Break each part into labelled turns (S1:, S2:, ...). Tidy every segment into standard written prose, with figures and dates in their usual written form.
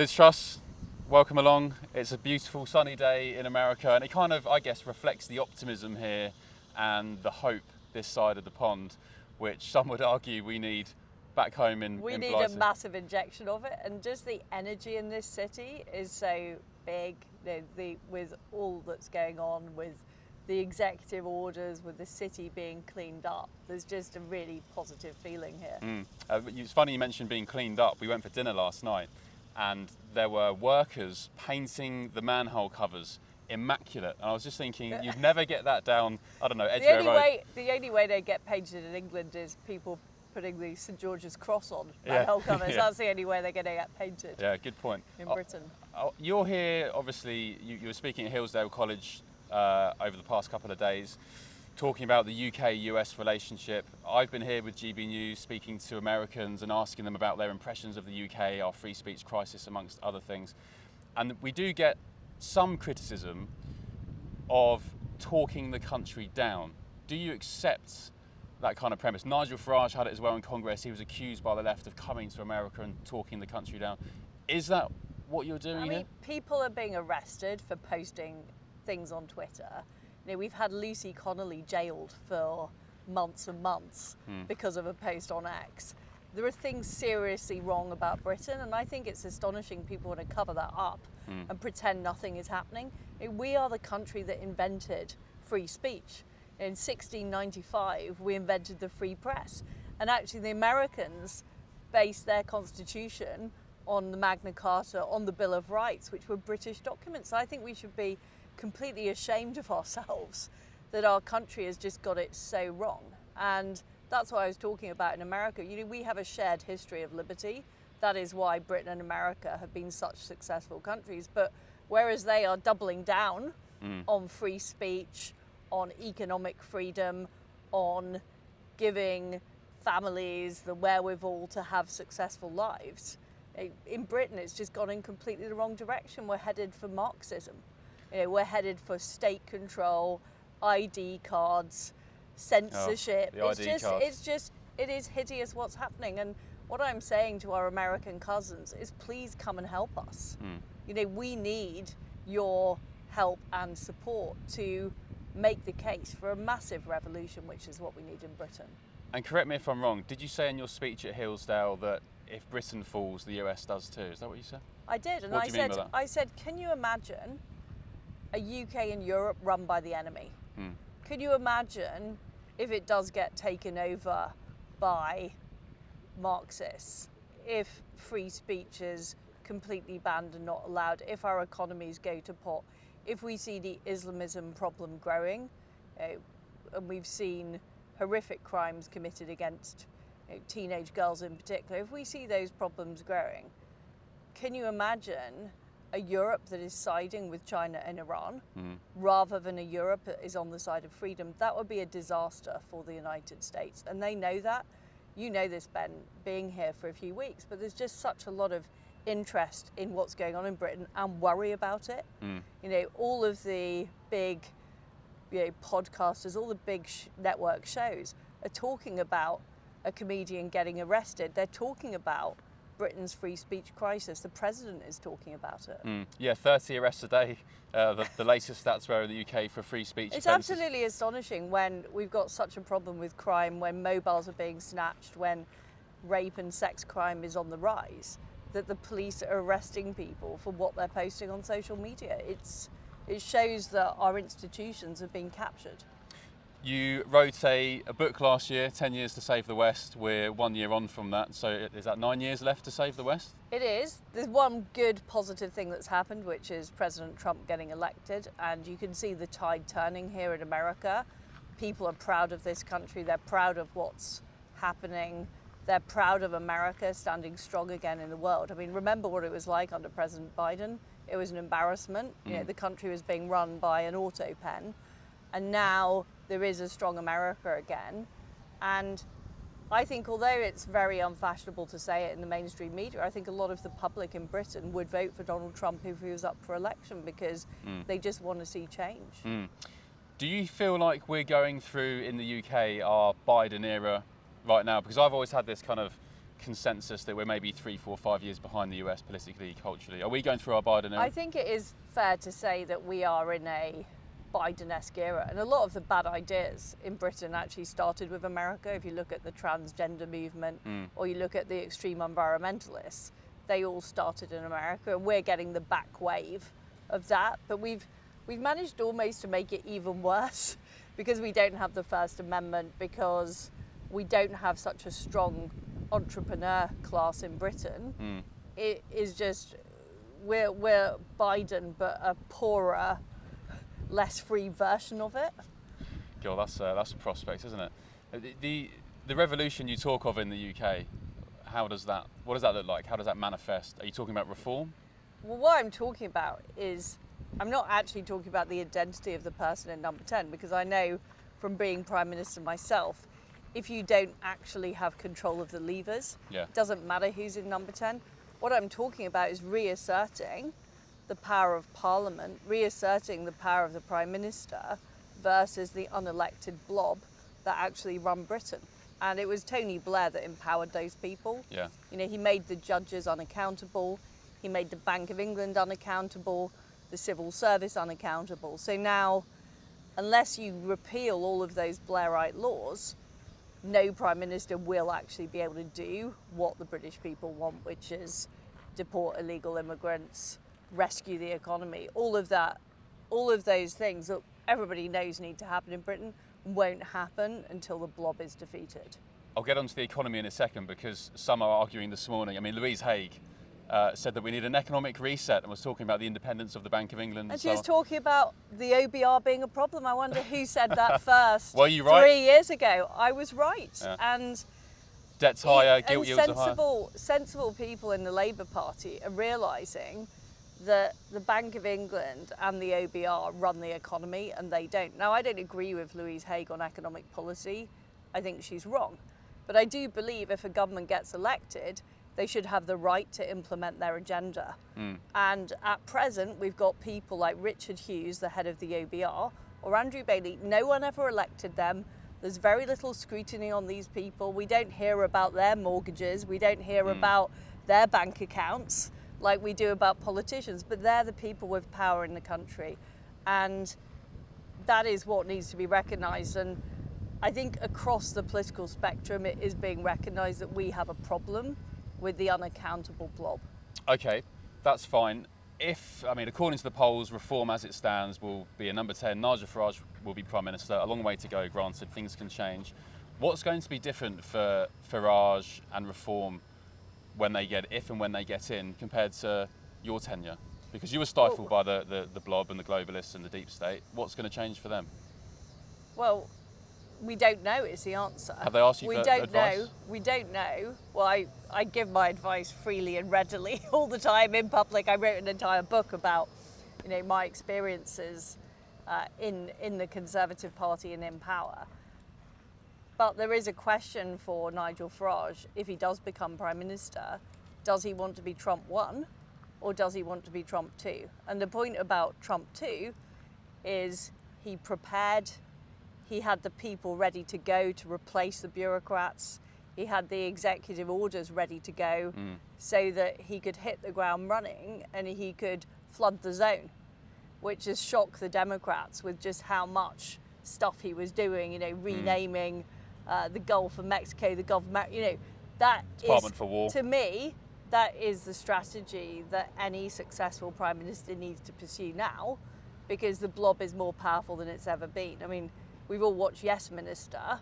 S1: Liz Truss, welcome along. It's a beautiful sunny day in America, and it kind of, I guess, reflects the optimism here and the hope this side of the pond, which some would argue we need back home in
S2: We need
S1: Blighty.
S2: a massive injection of it, and just the energy in this city is so big, with all that's going on, with the executive orders, with the city being cleaned up. There's just a really positive feeling here.
S1: It's funny you mentioned being cleaned up. We went for dinner last night, and there were workers painting the manhole covers immaculate. And I was just thinking, you'd never get that down, I don't know, Edgware Road.
S2: The only way they get painted in England is people putting the St George's cross on manhole covers.
S1: Yeah.
S2: That's the only way they're going to get painted.
S1: Yeah, good point.
S2: In Britain.
S1: You're here, obviously, you were speaking at Hillsdale College over the past couple of days, talking about the UK-US relationship. I've been here with GBNews speaking to Americans and asking them about their impressions of the UK, our free speech crisis, amongst other things. And we do get some criticism of talking the country down. Do you accept that kind of premise? Nigel Farage had it as well in Congress. He was accused by the left of coming to America and talking the country down. Is that what you're doing here?
S2: People are being arrested for posting things on Twitter. We've had Lucy Connolly jailed for months and months because of a post on X. There are things seriously wrong about Britain, and I think it's astonishing people want to cover that up and pretend nothing is happening. We are the country that invented free speech. In 1695, we invented the free press, and actually the Americans based their constitution on the Magna Carta, on the Bill of Rights, which were British documents. So I think we should be completely ashamed of ourselves that our country has just got it so wrong. And that's what I was talking about in America. We have a shared history of liberty. That is why Britain and America have been such successful countries. But whereas they are doubling down on free speech, on economic freedom, on giving families the wherewithal to have successful lives, in Britain it's just gone in completely the wrong direction. We're headed for Marxism. We're headed for state control, ID cards, censorship. It is hideous what's happening. And what I'm saying to our American cousins is, please come and help us. We need your help and support to make the case for a massive revolution, which is what we need in Britain.
S1: And correct me if I'm wrong, did you say in your speech at Hillsdale that if Britain falls, the US does too? Is that what you said?
S2: I did, and
S1: What do you mean by that?
S2: I said, can you imagine a UK and Europe run by the enemy? Can you imagine if it does get taken over by Marxists, if free speech is completely banned and not allowed, if our economies go to pot, if we see the Islamism problem growing, and we've seen horrific crimes committed against teenage girls in particular, if we see those problems growing, can you imagine a Europe that is siding with China and Iran rather than a Europe that is on the side of freedom? That would be a disaster for the United States. And they know that. You know this, Ben, being here for a few weeks, but there's just such a lot of interest in what's going on in Britain and worry about it. All of the big podcasters, all the big network shows are talking about a comedian getting arrested. They're talking about Britain's free speech crisis. The president is talking about it.
S1: Yeah, 30 arrests a day. The latest stats were in the UK for free speech.
S2: It's
S1: offences.
S2: absolutely astonishing when we've got such a problem with crime, when mobiles are being snatched, when rape and sex crime is on the rise, that the police are arresting people for what they're posting on social media. It shows that our institutions have been captured.
S1: You wrote a book last year, 10 Years to Save the West. We're 1 year on from that. So is that 9 years left to save the West?
S2: It is. There's one good positive thing that's happened, which is President Trump getting elected. And you can see the tide turning here in America. People are proud of this country. They're proud of what's happening. They're proud of America standing strong again in the world. I mean, remember what it was like under President Biden. It was an embarrassment. The country was being run by an auto pen. And now there is a strong America again. And I think although it's very unfashionable to say it in the mainstream media, I think a lot of the public in Britain would vote for Donald Trump if he was up for election because they just want to see change.
S1: Do you feel like we're going through in the UK our Biden era right now? Because I've always had this kind of consensus that we're maybe 3, 4, 5 years behind the US politically, culturally? Are we going through our Biden era?
S2: I think it is fair to say that we are in a Biden-esque era, and a lot of the bad ideas in Britain actually started with America. If you look at the transgender movement or you look at the extreme environmentalists, they all started in America, and we're getting the back wave of that. But we've managed almost to make it even worse because we don't have the First Amendment, because we don't have such a strong entrepreneur class in Britain. It is just, we're Biden, but a poorer, less free version of it.
S1: God, that's a prospect, isn't it? The revolution you talk of in the UK, what does that look like? How does that manifest? Are you talking about reform?
S2: Well, what I'm talking about is, I'm not actually talking about the identity of the person in number 10, because I know from being Prime Minister myself, if you don't actually have control of the levers, it doesn't matter who's in number 10. What I'm talking about is reasserting the power of Parliament, reasserting the power of the Prime Minister versus the unelected blob that actually run Britain. And it was Tony Blair that empowered those people.
S1: Yeah.
S2: You know, he made the judges unaccountable, he made the Bank of England unaccountable, the civil service unaccountable. So now, unless you repeal all of those Blairite laws, no Prime Minister will actually be able to do what the British people want, which is deport illegal immigrants, rescue the economy. All of that, all of those things that everybody knows need to happen in Britain won't happen until the blob is defeated.
S1: I'll get onto the economy in a second, because some are arguing this morning. I mean, Louise Haigh said that we need an economic reset and was talking about the independence of the Bank of England.
S2: And she was talking about the OBR being a problem. I wonder who said that first.
S1: Were you right?
S2: 3 years ago. I was right.
S1: Yeah.
S2: And
S1: debt's higher, gilt yields are higher.
S2: Sensible people in the Labour Party are realising that the Bank of England and the OBR run the economy, and they don't. Now, I don't agree with Louise Haigh on economic policy. I think she's wrong. But I do believe if a government gets elected, they should have the right to implement their agenda. And at present, we've got people like Richard Hughes, the head of the OBR, or Andrew Bailey. No one ever elected them. There's very little scrutiny on these people. We don't hear about their mortgages. We don't hear about their bank accounts like we do about politicians, but they're the people with power in the country. And that is what needs to be recognised. And I think across the political spectrum, it is being recognised that we have a problem with the unaccountable blob.
S1: Okay, that's fine. According to the polls, reform as it stands will be a number 10. Nigel Farage will be Prime Minister. A long way to go, granted, things can change. What's going to be different for Farage and reform when they get in, compared to your tenure? Because you were stifled by the blob and the globalists and the deep state. What's going to change for them?
S2: Well, we don't know is the answer.
S1: Have they asked you for advice?
S2: We don't know. Well, I give my advice freely and readily all the time in public. I wrote an entire book about, my experiences in the Conservative Party and in power. But there is a question for Nigel Farage. If he does become Prime Minister, does he want to be Trump 1 or does he want to be Trump 2? And the point about Trump 2 is he prepared. He had the people ready to go to replace the bureaucrats. He had the executive orders ready to go so that he could hit the ground running and he could flood the zone, which has shocked the Democrats with just how much stuff he was doing, renaming the Gulf of Mexico, the Gulf of Mexico, that
S1: Department
S2: is,
S1: for War.
S2: To me, that is the strategy that any successful Prime Minister needs to pursue now, because the blob is more powerful than it's ever been. I mean, we've all watched Yes Minister,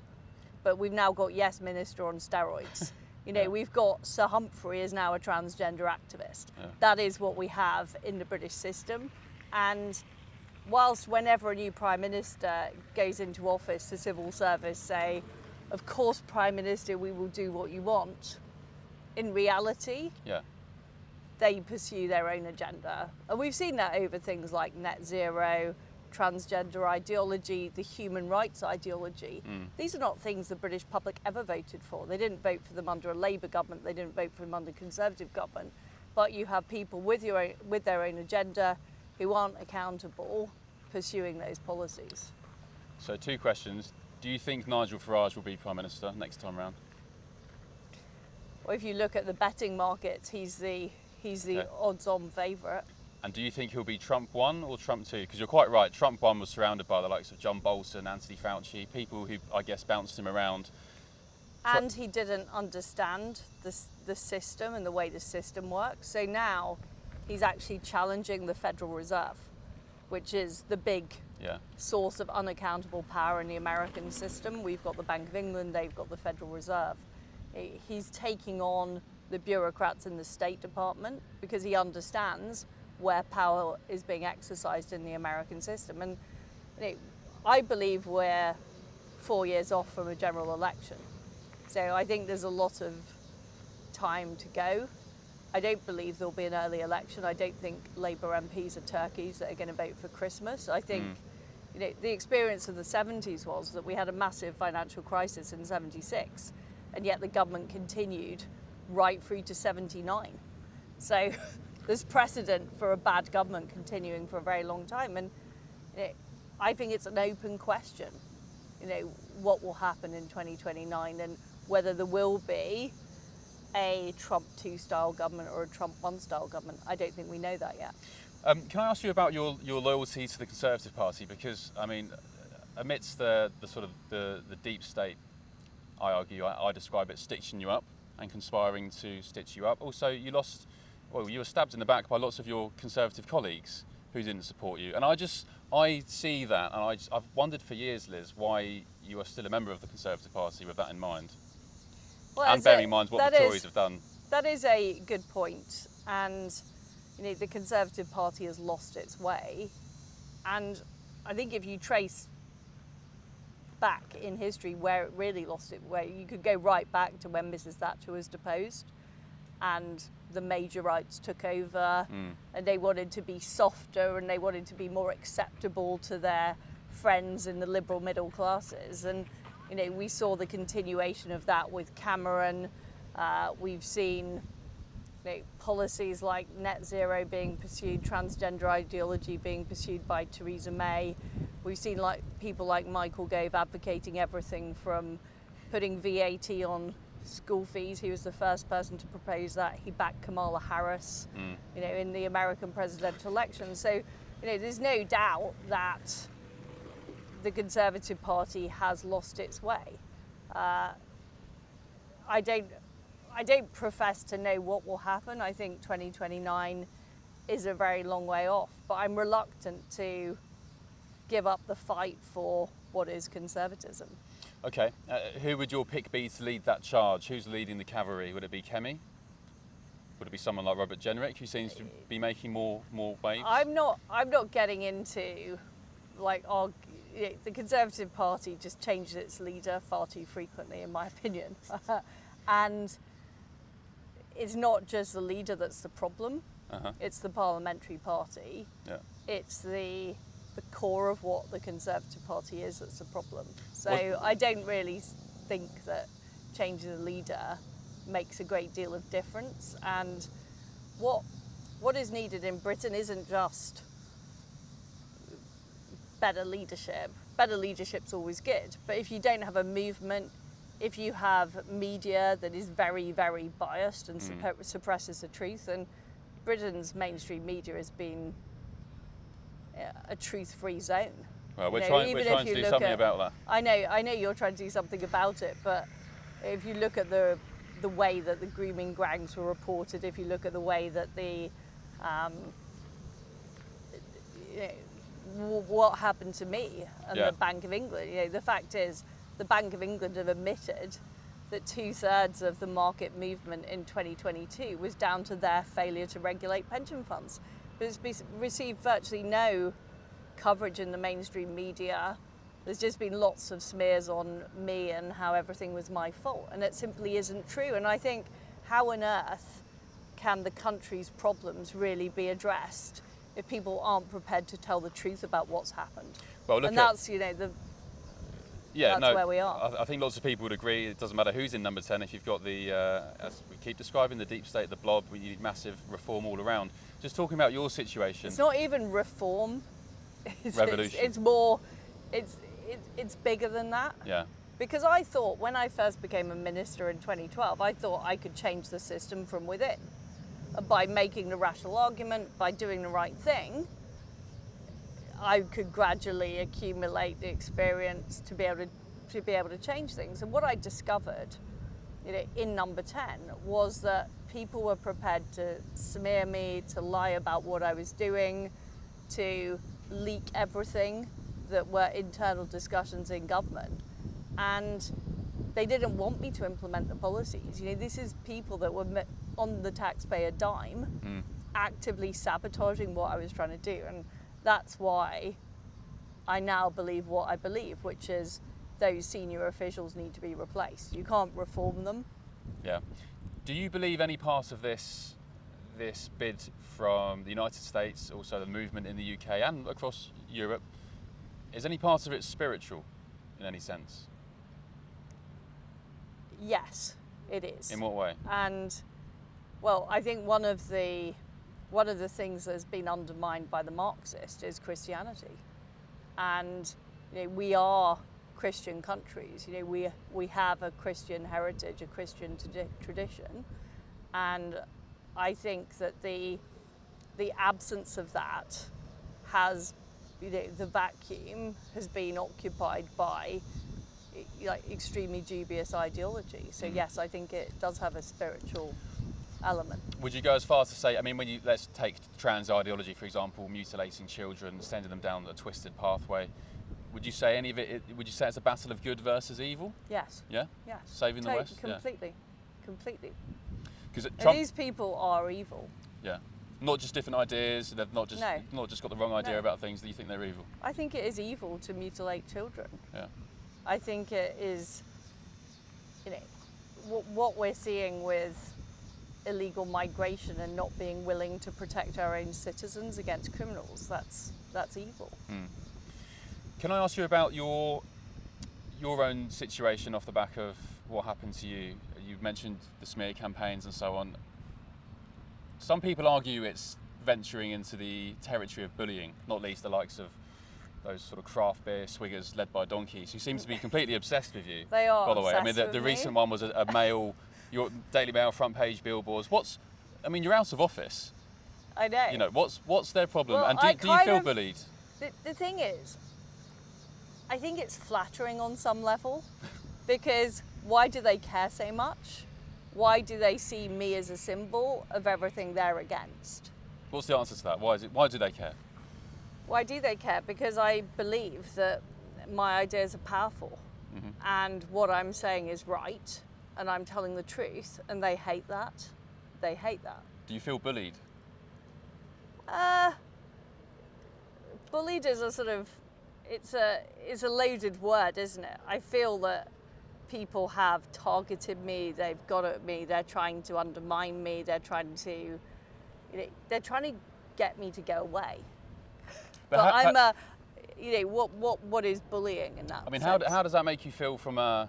S2: but we've now got Yes Minister on steroids. We've got Sir Humphrey is now a transgender activist. Yeah. That is what we have in the British system. And whilst whenever a new Prime Minister goes into office, the civil service say, of course, Prime Minister, we will do what you want. In reality, they pursue their own agenda. And we've seen that over things like net zero, transgender ideology, the human rights ideology. These are not things the British public ever voted for. They didn't vote for them under a Labour government. They didn't vote for them under a Conservative government. But you have people with their own agenda who aren't accountable pursuing those policies.
S1: So 2 questions. Do you think Nigel Farage will be Prime Minister next time round?
S2: or if you look at the betting markets, he's the odds-on favourite.
S1: And do you think he'll be Trump 1 or Trump 2? Because you're quite right, Trump 1 was surrounded by the likes of John Bolton, Anthony Fauci, people who, I guess, bounced him around.
S2: And he didn't understand the system and the way the system works. So now he's actually challenging the Federal Reserve, which is the big source of unaccountable power in the American system. We've got the Bank of England, they've got the Federal Reserve. He's taking on the bureaucrats in the State Department because he understands where power is being exercised in the American system. And I believe we're 4 years off from a general election. So I think there's a lot of time to go. I don't believe there'll be an early election. I don't think Labour MPs are turkeys that are going to vote for Christmas. I think the experience of the 70s was that we had a massive financial crisis in 76, and yet the government continued right through to 79. So there's precedent for a bad government continuing for a very long time. And I think it's an open question, what will happen in 2029 and whether there will be a Trump 2 style government or a Trump 1 style government. I don't think we know that yet.
S1: Can I ask you about your loyalty to the Conservative Party? Because, I mean, amidst the sort of the deep state, I argue, I describe it stitching you up and conspiring to stitch you up. Also, you were stabbed in the back by lots of your Conservative colleagues who didn't support you. And I see that, and I've wondered for years, Liz, why you are still a member of the Conservative Party with that in mind.
S2: Well,
S1: and bearing in mind what the Tories have done.
S2: That is a good point. And the Conservative Party has lost its way. And I think if you trace back in history where it really lost its way, you could go right back to when Mrs. Thatcher was deposed and the Majorites took over and they wanted to be softer and they wanted to be more acceptable to their friends in the liberal middle classes. And we saw the continuation of that with Cameron. We've seen policies like net zero being pursued, transgender ideology being pursued by Theresa May. We've seen people like Michael Gove advocating everything from putting VAT on school fees. He was the first person to propose that. He backed Kamala Harris, in the American presidential election. So, there's no doubt that the Conservative Party has lost its way. I don't profess to know what will happen. I think 2029 is a very long way off, but I'm reluctant to give up the fight for what is conservatism.
S1: Okay, who would your pick be to lead that charge? Who's leading the cavalry? Would it be Kemi? Would it be someone like Robert Jenrick, who seems to be making more waves?
S2: I'm not getting into the Conservative Party just changes its leader far too frequently, in my opinion. And it's not just the leader that's the problem. It's the parliamentary party. Yeah. It's the core of what the Conservative Party is that's the problem. So I don't really think that changing the leader makes a great deal of difference. And what is needed in Britain isn't just better leadership. Better leadership's always good, but if you don't have a movement, if you have media that is very, very biased and suppresses the truth, and Britain's mainstream media has been a truth-free zone.
S1: Well, we're trying to do something about that.
S2: I know you're trying to do something about it, but if you look at the way that the grooming gangs were reported, if you look at the way that what happened to me and the Bank of England, the fact is the Bank of England have admitted that 2/3 of the market movement in 2022 was down to their failure to regulate pension funds. But it's received virtually no coverage in the mainstream media. There's just been lots of smears on me and how everything was my fault, and it simply isn't true. And I think, how on earth can the country's problems really be addressed if people aren't prepared to tell the truth about what's happened?
S1: Well,
S2: that's where we are.
S1: I think lots of people would agree. It doesn't matter who's in number 10 if you've got as we keep describing, the deep state, the blob. We need massive reform all around. Just talking about your situation.
S2: It's not even reform.
S1: Revolution.
S2: It's more. It's bigger than that.
S1: Yeah.
S2: Because I thought when I first became a minister in 2012, I thought I could change the system from within. By making the rational argument, by doing the right thing, I could gradually accumulate the experience to be able to change things. And what I discovered, in number 10 was that people were prepared to smear me, to lie about what I was doing, to leak everything that were internal discussions in government. And they didn't want me to implement the policies. This is people that were on the taxpayer dime, actively sabotaging what I was trying to do. And that's why I now believe what I believe, which is those senior officials need to be replaced. You can't reform them.
S1: Yeah. Do you believe any part of this bid from the United States, also the movement in the UK and across Europe, is any part of it spiritual in any sense?
S2: Yes, it is.
S1: In what way?
S2: And well, I think one of the things that's been undermined by the Marxists is Christianity. And we are Christian countries. We have a Christian heritage, a Christian tradition, and I think that the absence of that has, the vacuum has been occupied by extremely dubious ideology. So yes, I think it does have a spiritual element.
S1: Would you go as far as to say, let's take trans ideology, for example, mutilating children, sending them down a twisted pathway. Would you say any of it, would you say it's a battle of good versus evil?
S2: Yes.
S1: Yeah?
S2: Yes.
S1: Saving the West?
S2: Completely. Completely.
S1: Because
S2: these people are evil.
S1: Yeah. Not just different ideas, they've not just got the wrong idea about things, that you think they're evil?
S2: I think it is evil to mutilate children.
S1: Yeah.
S2: I think it is, what we're seeing with illegal migration and not being willing to protect our own citizens against criminals, that's evil.
S1: Can I ask you about your own situation off the back of what happened to you? You've mentioned the smear campaigns and so on. Some people argue it's venturing into the territory of bullying, not least the likes of those sort of craft beer swiggers led by donkeys, who seem to be completely obsessed with you.
S2: They are.
S1: By the way,
S2: the
S1: recent one was a Mail, your Daily Mail front page billboards. You're out of office.
S2: I know.
S1: What's their problem?
S2: Well,
S1: and do you feel bullied?
S2: The thing is, I think it's flattering on some level, because why do they care so much? Why do they see me as a symbol of everything they're against?
S1: What's the answer to that? Why do they care?
S2: Why do they care? Because I believe that my ideas are powerful, and what I'm saying is right, and I'm telling the truth, and they hate that. They hate that.
S1: Do you feel bullied?
S2: Bullied is a sort of, it's a loaded word, isn't it? I feel that people have targeted me, they've got at me, they're trying to undermine me, they're trying to get me to go away. But what is bullying in that sense?
S1: How does that make you feel from a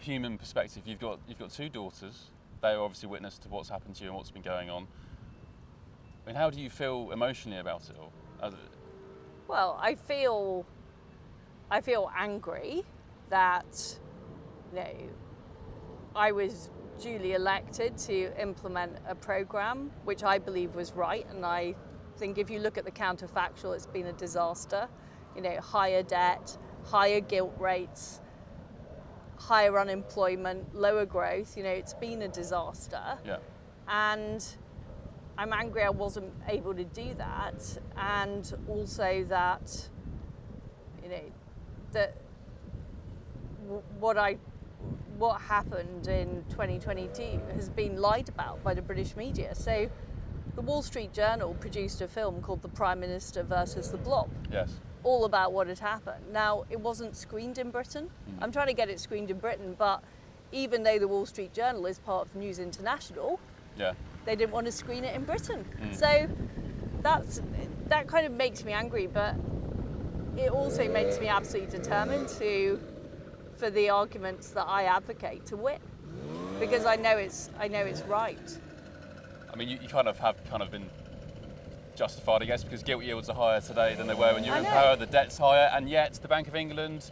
S1: human perspective? You've got two daughters. They are obviously witness to what's happened to you and what's been going on. How do you feel emotionally about it all?
S2: Well, I feel angry that I was duly elected to implement a programme which I believe was right, and I think if you look at the counterfactual, it's been a disaster. Higher debt, higher guilt rates, higher unemployment, lower growth. It's been a disaster.
S1: Yeah.
S2: And I'm angry I wasn't able to do that, and also that that what happened in 2022 has been lied about by the British media. So the Wall Street Journal produced a film called The Prime Minister versus the Blob.
S1: Yes.
S2: All about what had happened. Now, it wasn't screened in Britain. I'm trying to get it screened in Britain, but even though the Wall Street Journal is part of News International, they didn't want to screen it in Britain. So that kind of makes me angry, but it also makes me absolutely determined for the arguments that I advocate to win, because I know it's right.
S1: You have been justified, I guess, because gilt yields are higher today than they were when you were in power. The debt's higher, and yet the Bank of England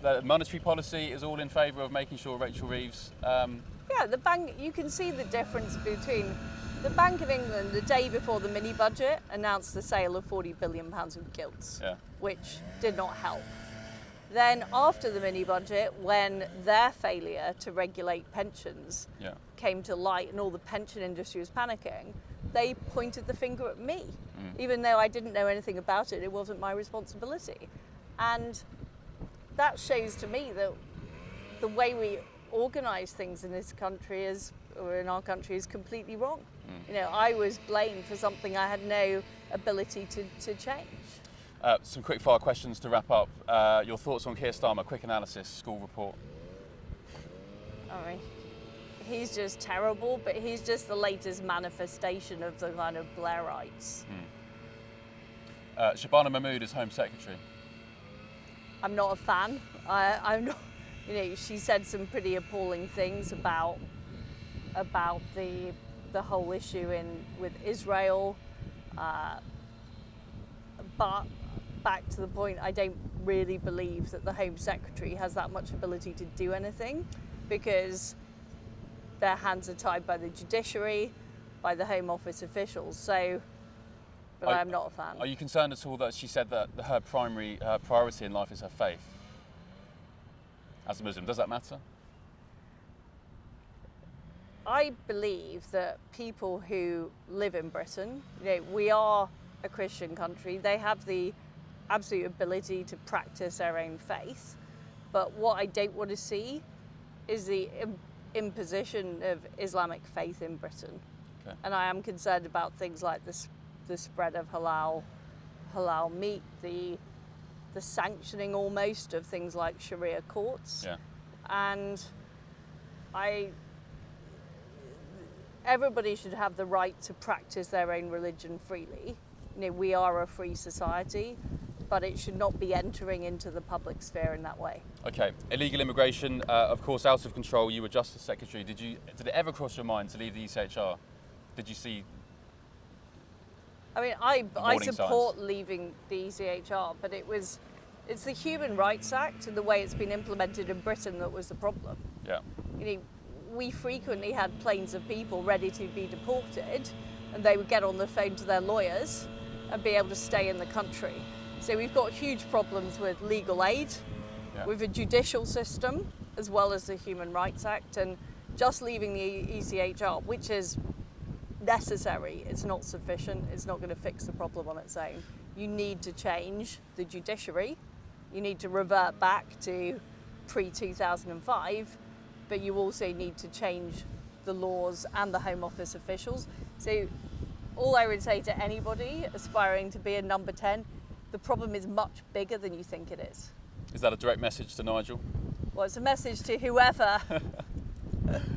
S1: The monetary policy is all in favour of making sure Rachel Reeves.
S2: Yeah, the bank. You can see the difference between the Bank of England the day before the mini budget announced the sale of £40 billion of gilts, which did not help. Then after the mini budget, when their failure to regulate pensions came to light and all the pension industry was panicking, they pointed the finger at me. Even though I didn't know anything about it, it wasn't my responsibility. And that shows to me that the way we organise things in this country or in our country is completely wrong. You know, I was blamed for something I had no ability to change.
S1: Some quick fire questions to wrap up. Your thoughts on Keir Starmer, quick analysis, school report.
S2: I mean, he's just terrible, but he's just the latest manifestation of the kind of Blairites.
S1: Shabana Mahmood as Home Secretary.
S2: I'm not a fan. I'm not. You know, she said some pretty appalling things about the whole issue with Israel. But back to the point, I don't really believe that the Home Secretary has that much ability to do anything, because their hands are tied by the judiciary, by the Home Office officials. So, but I'm not a fan.
S1: Are you concerned at all that she said that her priority in life is her faith? As a Muslim, does that matter?
S2: I believe that people who live in Britain, you know, we are a Christian country, they have the absolute ability to practice their own faith. But what I don't want to see is the imposition of Islamic faith in Britain. Okay. And I am concerned about things like the spread of halal meat, the sanctioning almost of things like Sharia courts.
S1: Yeah. And
S2: everybody should have the right to practice their own religion freely. You know, we are a free society, but it should not be entering into the public sphere in that way.
S1: Okay, illegal immigration, of course, out of control. You were Justice Secretary. Did it ever cross your mind to leave the ECHR? Did you see?
S2: I mean, I support leaving the ECHR, but it's the Human Rights Act and the way it's been implemented in Britain that was the problem.
S1: Yeah.
S2: You know, we frequently had planes of people ready to be deported, and they would get on the phone to their lawyers and be able to stay in the country. So we've got huge problems with legal aid, with a judicial system, as well as the Human Rights Act, and just leaving the ECHR, which is necessary, it's not sufficient, it's not going to fix the problem on its own. You need to change the judiciary, you need to revert back to pre-2005, but you also need to change the laws and the Home Office officials. So all I would say to anybody aspiring to be a number 10, the problem is much bigger than you think it is.
S1: Is that a direct message to Nigel?
S2: Well, it's a message to whoever.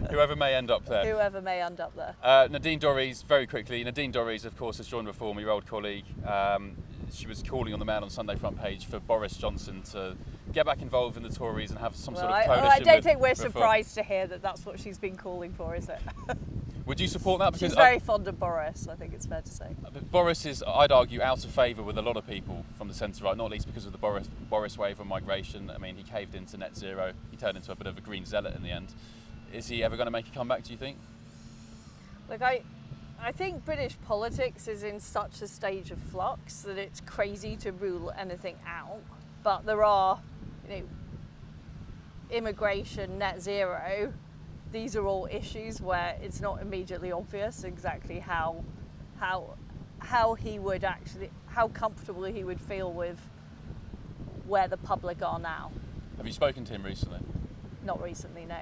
S1: Whoever may end up there.
S2: Whoever may end up there.
S1: Nadine Dorries, very quickly. Nadine Dorries, of course, has joined Reform, your old colleague. She was calling on the Mail on Sunday front page for Boris Johnson to get back involved in the Tories and have some sort of coalition.
S2: I don't think we're surprised to hear that that's what she's been calling for, is it?
S1: Would you support that?
S2: Because she's very fond of Boris, I think it's fair to say.
S1: Boris is, I'd argue, out of favour with a lot of people from the centre-right, not least because of the Boris wave on migration. I mean, he caved into net zero. He turned into a bit of a green zealot in the end. Is he ever going to make a comeback, do you think?
S2: Look, I think British politics is in such a stage of flux that it's crazy to rule anything out. But there are, you know, immigration, net zero, these are all issues where it's not immediately obvious exactly how he would actually, how comfortable he would feel with where the public are now.
S1: Have you spoken to him recently?
S2: Not recently, no.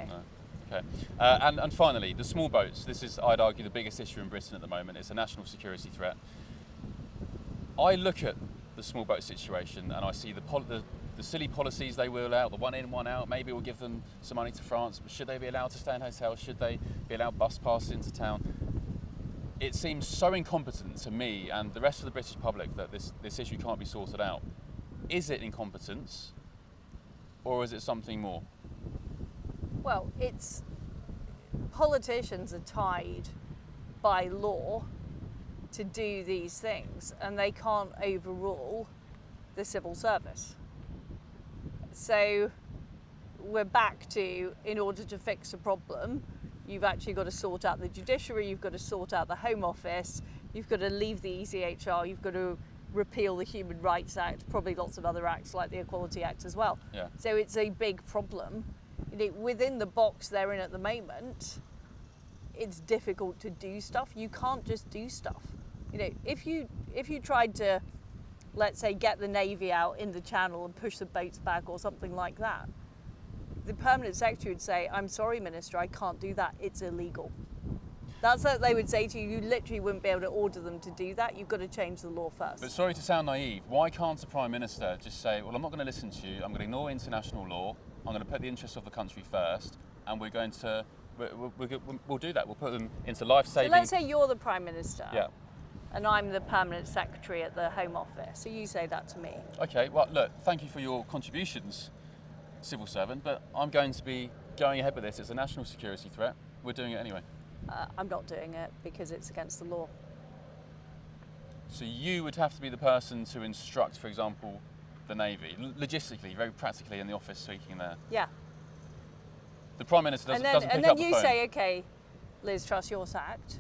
S1: Okay. And finally, the small boats. This is, I'd argue, the biggest issue in Britain at the moment. It's a national security threat. I look at the small boat situation and I see the silly policies they will allow, the one in, one out. Maybe we'll give them some money to France. Should they be allowed to stay in hotels? Should they be allowed bus passes into town? It seems so incompetent to me and the rest of the British public that this issue can't be sorted out. Is it incompetence or is it something more?
S2: Well, it's politicians are tied by law to do these things and they can't overrule the civil service. So we're back to, in order to fix a problem, you've actually got to sort out the judiciary, you've got to sort out the Home Office, you've got to leave the ECHR, you've got to repeal the Human Rights Act, probably lots of other acts like the Equality Act as well.
S1: Yeah.
S2: So it's a big problem. Within the box they're in at the moment, it's difficult to do stuff. You can't just do stuff. If you tried to, let's say, get the Navy out in the Channel and push the boats back or something like that, the Permanent Secretary would say, I'm sorry, Minister, I can't do that. It's illegal. That's what they would say to you. You literally wouldn't be able to order them to do that. You've got to change the law first.
S1: But sorry to sound naive, why can't a Prime Minister just say, well, I'm not going to listen to you, I'm going to ignore international law, I'm going to put the interests of the country first, and we'll do that. We'll put them into life-saving...
S2: So let's say you're the Prime Minister.
S1: Yeah.
S2: And I'm the Permanent Secretary at the Home Office. So you say that to me.
S1: Okay, well, look, thank you for your contributions, civil servant, but I'm going to be going ahead with this. It's a national security threat. We're doing it anyway.
S2: I'm not doing it because it's against the law.
S1: So you would have to be the person to instruct, for example, the Navy, logistically, very practically in the office speaking there.
S2: Yeah.
S1: The Prime Minister doesn't pick up the phone.
S2: And then you say, okay, Liz Truss, you're sacked.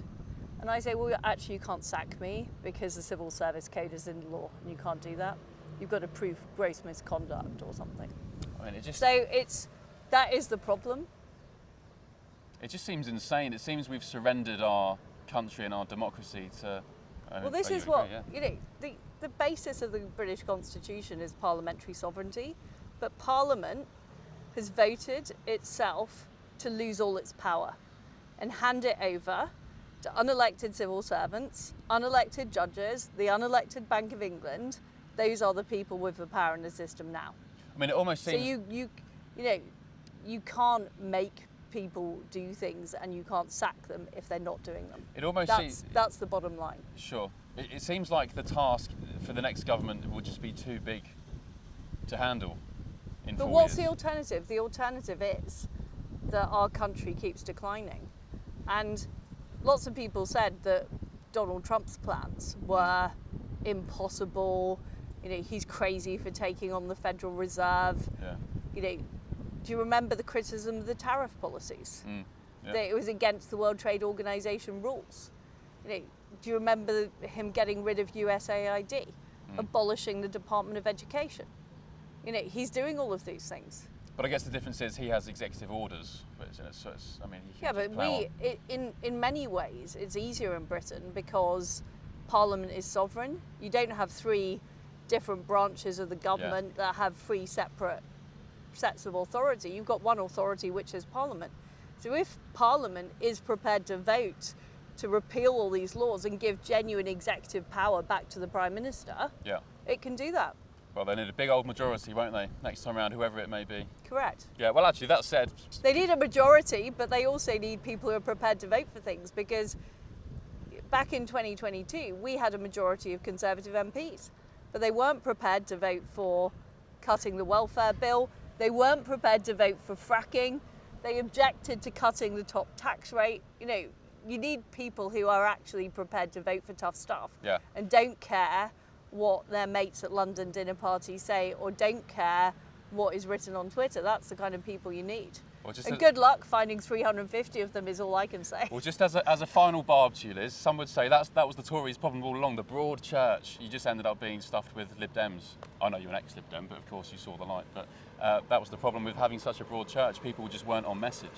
S2: And I say, well, actually, you can't sack me because the Civil Service Code is in the law and you can't do that. You've got to prove gross misconduct or something.
S1: I mean,
S2: that is the problem.
S1: It just seems insane. It seems we've surrendered our country and our democracy to...
S2: Well, this is what, the basis of the British Constitution is parliamentary sovereignty, but Parliament has voted itself to lose all its power and hand it over to unelected civil servants, unelected judges, the unelected Bank of England. Those are the people with the power in the system now.
S1: I mean, it almost seems...
S2: So you can't make people do things and you can't sack them if they're not doing them.
S1: It almost seems...
S2: That's the bottom line.
S1: Sure. It seems like the task for the next government will just be too big to handle in 4 years.
S2: But what's the alternative? The alternative is that our country keeps declining. And lots of people said that Donald Trump's plans were impossible. He's crazy for taking on the Federal Reserve.
S1: Yeah.
S2: Do you remember the criticism of the tariff policies?
S1: Yeah.
S2: That it was against the World Trade Organization rules. Do you remember him getting rid of USAID, abolishing the Department of Education? He's doing all of these things.
S1: But I guess the difference is he has executive orders. But
S2: in many ways, it's easier in Britain because Parliament is sovereign. You don't have 3 different branches of the government that have 3 separate sets of authority. You've got one authority, which is Parliament. So if Parliament is prepared to vote to repeal all these laws and give genuine executive power back to the Prime Minister, it can do that.
S1: Well, they need a big old majority, won't they, next time around, whoever it may be.
S2: Correct.
S1: Yeah, well, actually, that said...
S2: They need a majority, but they also need people who are prepared to vote for things, because back in 2022, we had a majority of Conservative MPs, but they weren't prepared to vote for cutting the welfare bill. They weren't prepared to vote for fracking. They objected to cutting the top tax rate. You need people who are actually prepared to vote for tough stuff and don't care what their mates at London dinner parties say or don't care what is written on Twitter. That's the kind of people you need. And good luck finding 350 of them is all I can say.
S1: Well, just as a final barb to you, Liz, some would say that was the Tories' problem all along. The broad church, you just ended up being stuffed with Lib Dems. I know you're an ex-Lib Dem, but of course you saw the light. But that was the problem with having such a broad church. People just weren't on message.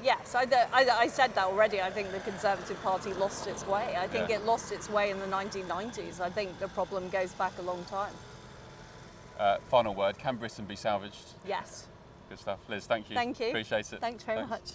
S2: Yes, I said that already. I think the Conservative Party lost its way. I think it lost its way in the 1990s. I think the problem goes back a long time.
S1: Final word, can Britain be salvaged?
S2: Yes.
S1: Good stuff. Liz, thank you.
S2: Thank you.
S1: Appreciate it.
S2: Thanks very much.